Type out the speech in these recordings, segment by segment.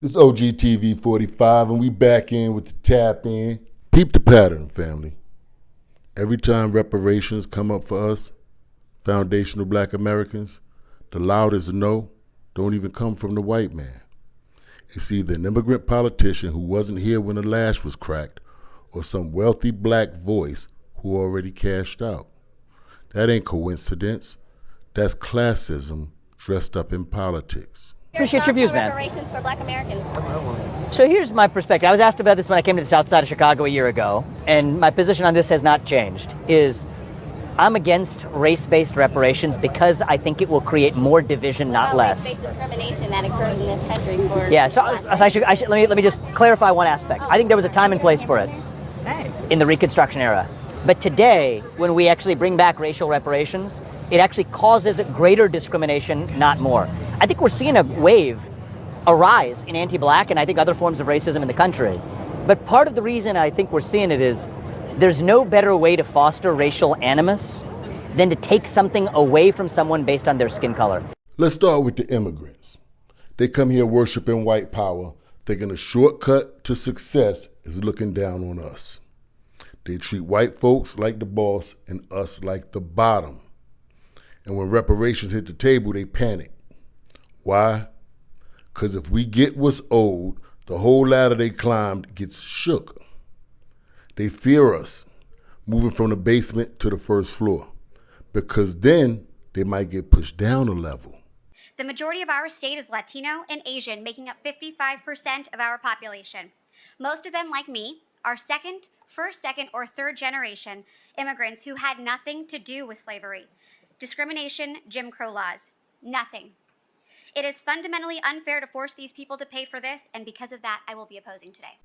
This OGTV 45, and we back in with the tap in. Peep the pattern, family. Every time reparations come up for us, foundational black Americans, the loudest no don't even come from the white man. It's either an immigrant politician who wasn't here when the lash was cracked, or some wealthy black voice who already cashed out. That ain't coincidence. That's classism dressed up in politics. Appreciate your views, man. Reparations for black Americans. So here's my perspective. I was asked about this when I came to the south side of Chicago a year ago, and my position on this has not changed, is I'm against race-based reparations because I think it will create more division, not less. Race-based discrimination that occurred in this country for... Yeah, so let me just clarify one aspect. I think there was a time and place for it in the Reconstruction era. But today, when we actually bring back racial reparations, it actually causes greater discrimination, not more. I think we're seeing a rise in anti-black and I think other forms of racism in the country. But part of the reason I think we're seeing it is there's no better way to foster racial animus than to take something away from someone based on their skin color. Let's start with the immigrants. They come here worshiping white power, thinking a shortcut to success is looking down on us. They treat white folks like the boss and us like the bottom. And when reparations hit the table, they panic. Why? Because if we get what's owed, the whole ladder they climbed gets shook. They fear us, moving from the basement to the first floor, because then they might get pushed down a level. The majority of our state is Latino and Asian, making up 55% of our population. Most of them, like me, are first, second, or third generation immigrants who had nothing to do with slavery, discrimination, Jim Crow laws, nothing. It is fundamentally unfair to force these people to pay for this, and because of that, I will be opposing today.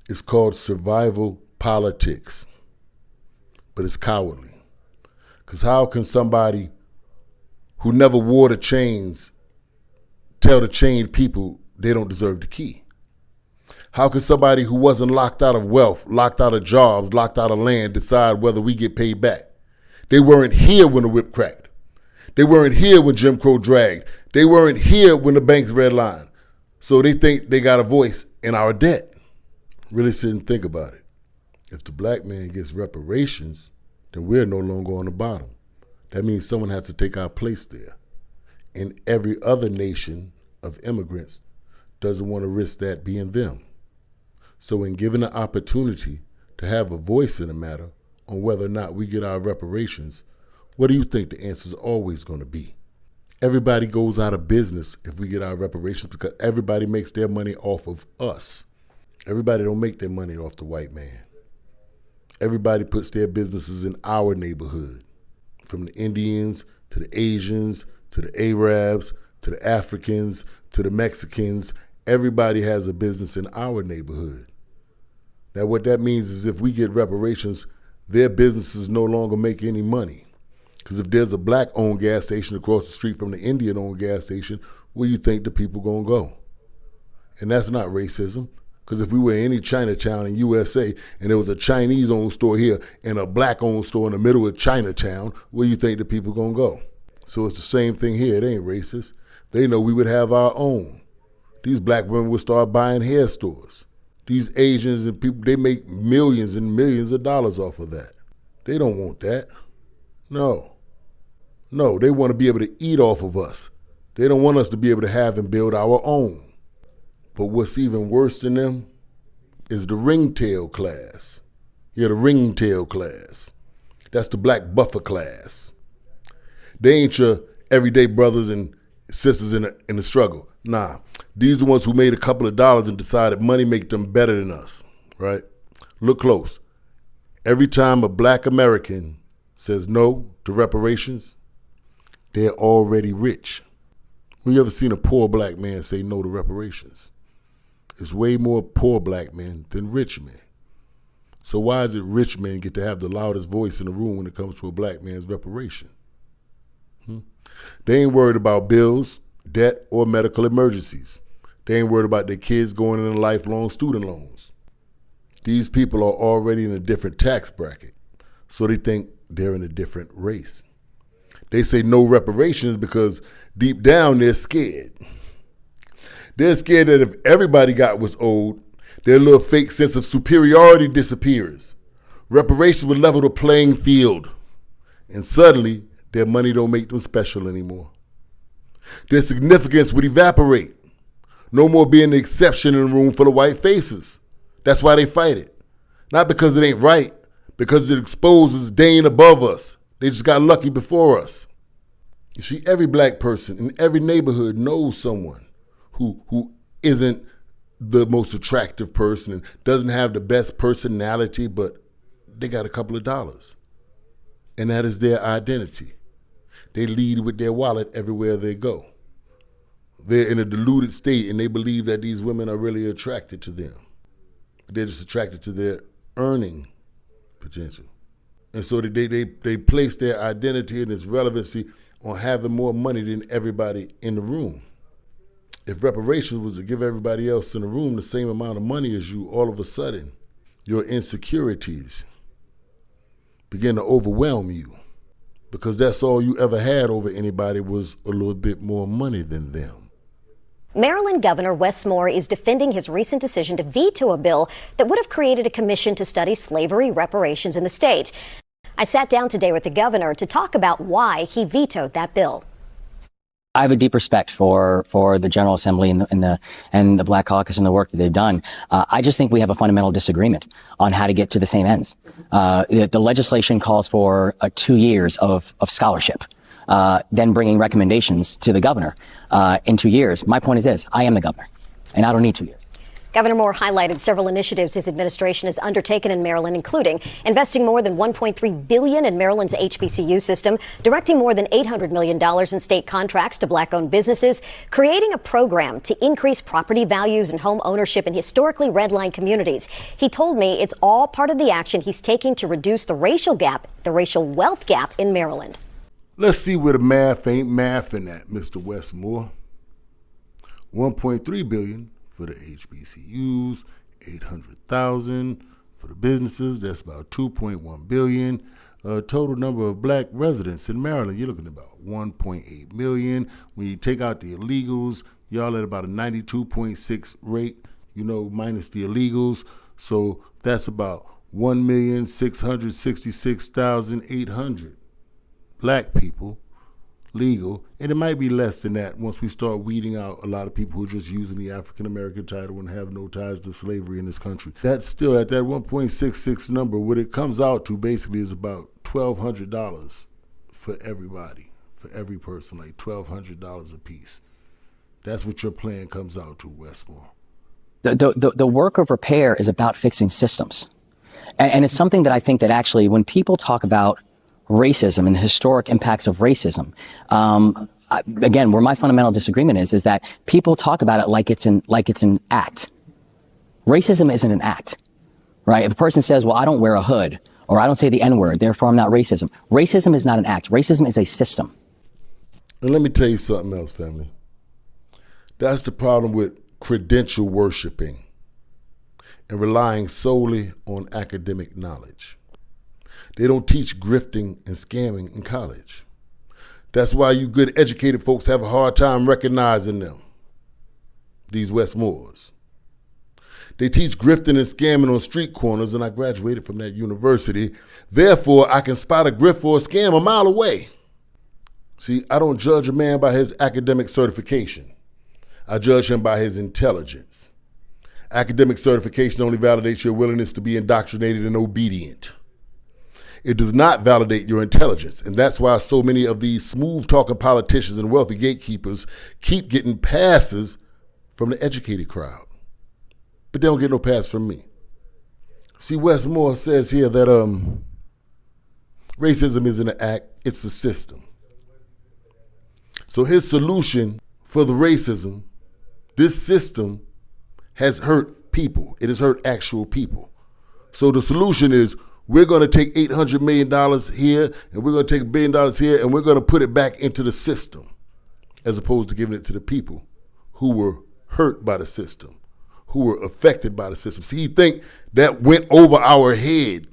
It's called survival politics, but it's cowardly. Because how can somebody who never wore the chains tell the chained people they don't deserve the key? How can somebody who wasn't locked out of wealth, locked out of jobs, locked out of land decide whether we get paid back? They weren't here when the whip cracked. They weren't here when Jim Crow dragged. They weren't here when the banks redlined. So they think they got a voice in our debt. Really sit and think about it. If the black man gets reparations, then we're no longer on the bottom. That means someone has to take our place there. And every other nation of immigrants doesn't want to risk that being them. So when given the opportunity to have a voice in the matter on whether or not we get our reparations, what do you think the answer is always going to be? Everybody goes out of business if we get our reparations because everybody makes their money off of us. Everybody don't make their money off the white man. Everybody puts their businesses in our neighborhood, from the Indians to the Asians to the Arabs to the Africans to the Mexicans. Everybody has a business in our neighborhood. Now what that means is if we get reparations, their businesses no longer make any money. Because if there's a black-owned gas station across the street from the Indian-owned gas station, where you think the people gonna go? And that's not racism. Because if we were in any Chinatown in USA and there was a Chinese-owned store here and a black-owned store in the middle of Chinatown, where you think the people gonna go? So it's the same thing here. It ain't racist. They know we would have our own. These black women would start buying hair stores. These Asians and people, they make millions and millions of dollars off of that. They don't want that. No, they want to be able to eat off of us. They don't want us to be able to have and build our own. But what's even worse than them is the ringtail class. Yeah, the ringtail class. That's the black buffer class. They ain't your everyday brothers and sisters in the struggle. Nah, these are the ones who made a couple of dollars and decided money make them better than us, right? Look close. Every time a black American says no to reparations, they're already rich. When you ever seen a poor black man say no to reparations? It's way more poor black men than rich men. So why is it rich men get to have the loudest voice in the room when it comes to a black man's reparation? They ain't worried about bills, debt, or medical emergencies. They ain't worried about their kids going into lifelong student loans. These people are already in a different tax bracket, so they think they're in a different race. They say no reparations because deep down they're scared. They're scared that if everybody got what's owed, their little fake sense of superiority disappears. Reparations would level the playing field, and suddenly their money don't make them special anymore. Their significance would evaporate. No more being the exception in a room full of white faces. That's why they fight it. Not because it ain't right, because it exposes Dane above us. They just got lucky before us. You see, every black person in every neighborhood knows someone who isn't the most attractive person and doesn't have the best personality, but they got a couple of dollars. And that is their identity. They lead with their wallet everywhere they go. They're in a deluded state and they believe that these women are really attracted to them. They're just attracted to their earning potential. And so they place their identity and its relevancy on having more money than everybody in the room. If reparations was to give everybody else in the room the same amount of money as you, all of a sudden, your insecurities begin to overwhelm you, because that's all you ever had over anybody was a little bit more money than them. Maryland Governor Wes Moore is defending his recent decision to veto a bill that would have created a commission to study slavery reparations in the state. I sat down today with the governor to talk about why he vetoed that bill. I have a deep respect for the General Assembly and the Black Caucus and the work that they've done. I just think we have a fundamental disagreement on how to get to the same ends. The legislation calls for 2 years of scholarship, then bringing recommendations to the governor in 2 years. My point is this: I am the governor, and I don't need 2 years. Governor Moore highlighted several initiatives his administration has undertaken in Maryland, including investing more than $1.3 billion in Maryland's HBCU system, directing more than $800 million in state contracts to black-owned businesses, creating a program to increase property values and home ownership in historically redlined communities. He told me it's all part of the action he's taking to reduce the racial gap, the racial wealth gap in Maryland. Let's see where the math ain't mathing at, Mr. Wes Moore. $1.3 billion for the HBCUs, 800,000 for the businesses. That's about 2.1 billion. Total number of black residents in Maryland, you're looking at about 1.8 million. When you take out the illegals, y'all at about a 92.6 rate, minus the illegals. So that's about 1,666,800 black people legal, and it might be less than that once we start weeding out a lot of people who are just using the African-American title and have no ties to slavery in this country. That's still at that 1.66 number. What it comes out to basically is about $1,200 for everybody, for every person, like $1,200 a piece. That's what your plan comes out to, Wes Moore. The work of repair is about fixing systems. And it's something that I think that actually when people talk about racism and the historic impacts of racism, again, where my fundamental disagreement is that people talk about it like it's an act. Racism isn't an act, right? If a person says, well, I don't wear a hood, or I don't say the N-word, therefore I'm not racism. Racism is not an act. Racism is a system. And let me tell you something else, family. That's the problem with credential worshiping and relying solely on academic knowledge. They don't teach grifting and scamming in college. That's why you good educated folks have a hard time recognizing them, these Wes Moores. They teach grifting and scamming on street corners, and I graduated from that university. Therefore, I can spot a grift or a scam a mile away. See, I don't judge a man by his academic certification. I judge him by his intelligence. Academic certification only validates your willingness to be indoctrinated and obedient. It does not validate your intelligence. And that's why so many of these smooth-talking politicians and wealthy gatekeepers keep getting passes from the educated crowd. But they don't get no pass from me. See, Wes Moore says here that racism isn't an act, it's a system. So his solution for the racism, this system has hurt people. It has hurt actual people. So the solution is, we're going to take $800 million here, and we're going to take $1 billion here, and we're going to put it back into the system, as opposed to giving it to the people who were hurt by the system, who were affected by the system. See, you think that went over our head,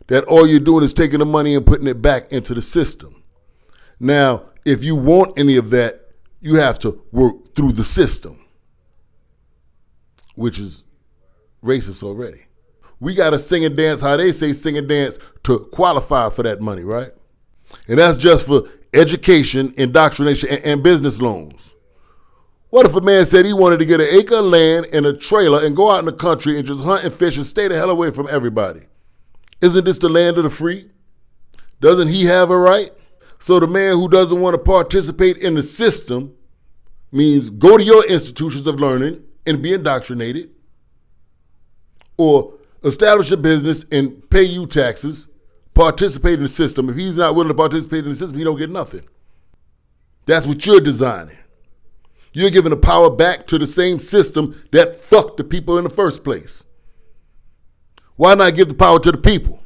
that all you're doing is taking the money and putting it back into the system. Now, if you want any of that, you have to work through the system. which is racist already. We got to sing and dance how they say sing and dance to qualify for that money, right? And that's just for education, indoctrination, and business loans. What if a man said he wanted to get an acre of land and a trailer and go out in the country and just hunt and fish and stay the hell away from everybody? Isn't this the land of the free? Doesn't he have a right? So the man who doesn't want to participate in the system means go to your institutions of learning and be indoctrinated, or establish a business and pay you taxes, participate in the system. If he's not willing to participate in the system, he don't get nothing. That's what you're designing. You're giving the power back to the same system that fucked the people in the first place. Why not give the power to the people?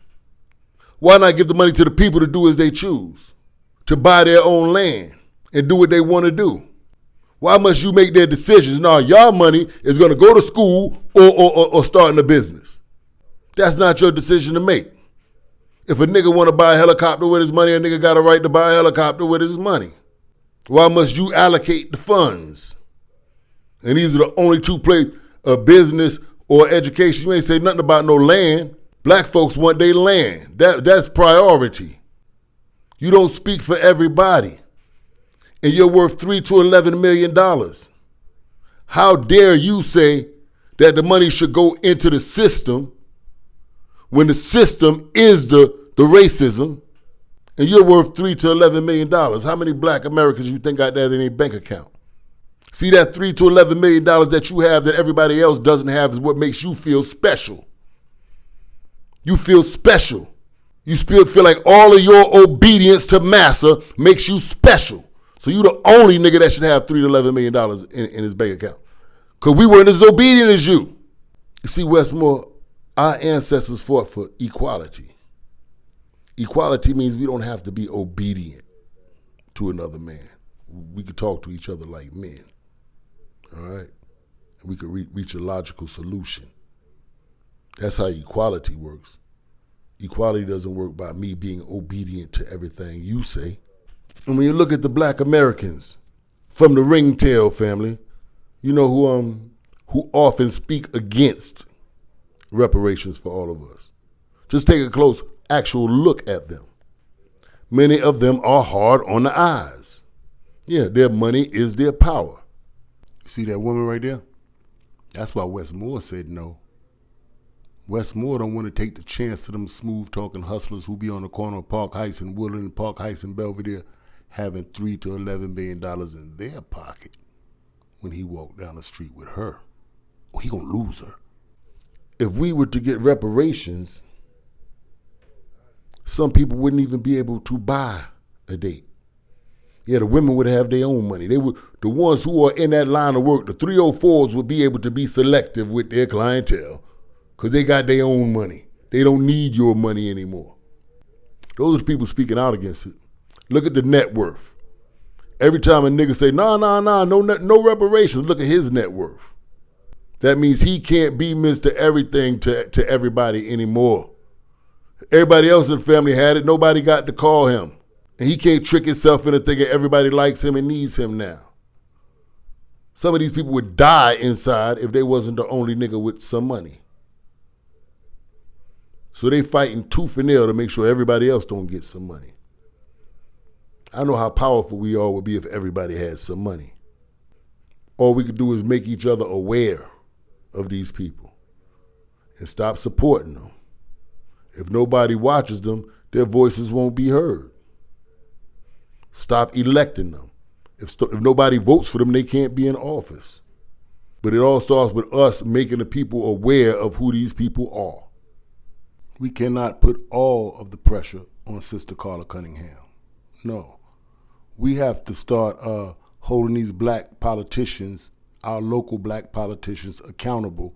Why not give the money to the people to do as they choose, to buy their own land and do what they want to do? Why must you make their decisions? No, your money is going to go to school or starting a business. That's not your decision to make. If a nigga want to buy a helicopter with his money, a nigga got a right to buy a helicopter with his money. Why must you allocate the funds? And these are the only two places, business or education. You ain't say nothing about no land. Black folks want their land. That's priority. You don't speak for everybody. And you're worth $3 to $11 million. How dare you say that the money should go into the system when the system is the racism, and you're worth $3 to $11 million? How many black Americans you think got that in their bank account? See, that $3 to $11 million that you have that everybody else doesn't have is what makes you feel special. You feel special. You feel like all of your obedience to massa makes you special. So you the only nigga that should have $3 to $11 million in his bank account. Because we weren't as obedient as you. You see, Wes Moore, our ancestors fought for equality. Equality means we don't have to be obedient to another man. We could talk to each other like men, all right? And we could reach a logical solution. That's how equality works. Equality doesn't work by me being obedient to everything you say. And when you look at the black Americans from the ringtail family, you know, who often speak against reparations for all of us. Just take a close actual look at them. Many of them are hard on the eyes. Yeah, their money is their power. You see that woman right there? That's why Wes Moore said no. Wes Moore don't want to take the chance to them smooth-talking hustlers who be on the corner of Park Heights and Woodland and Park Heights and Belvedere having $3 to $11 million in their pocket when he walked down the street with her. Oh, he gonna lose her. If we were to get reparations, some people wouldn't even be able to buy a date. Yeah, the women would have their own money. They would, the ones who are in that line of work, the 304s would be able to be selective with their clientele because they got their own money. They don't need your money anymore. Those are people speaking out against it. Look at the net worth. Every time a nigga say, no reparations, look at his net worth. That means he can't be Mr. Everything to everybody anymore. Everybody else in the family had it. Nobody got to call him. And he can't trick himself into thinking everybody likes him and needs him now. Some of these people would die inside if they wasn't the only nigga with some money. So they fighting tooth and nail to make sure everybody else don't get some money. I know how powerful we all would be if everybody had some money. All we could do is make each other aware of these people and stop supporting them. If nobody watches them, their voices won't be heard. Stop electing them. If nobody votes for them, they can't be in office. But it all starts with us making the people aware of who these people are. We cannot put all of the pressure on Sister Carla Cunningham. No. We have to start holding these black politicians, our local black politicians, accountable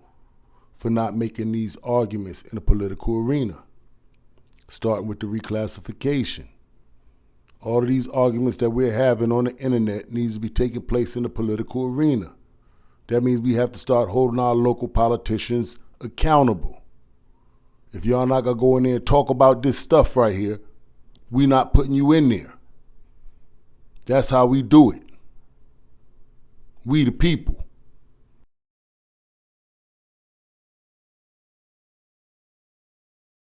for not making these arguments in the political arena. Starting with the reclassification. All of these arguments that we're having on the internet needs to be taking place in the political arena. That means we have to start holding our local politicians accountable. If y'all not gonna go in there and talk about this stuff right here, we not putting you in there. That's how we do it. We the people.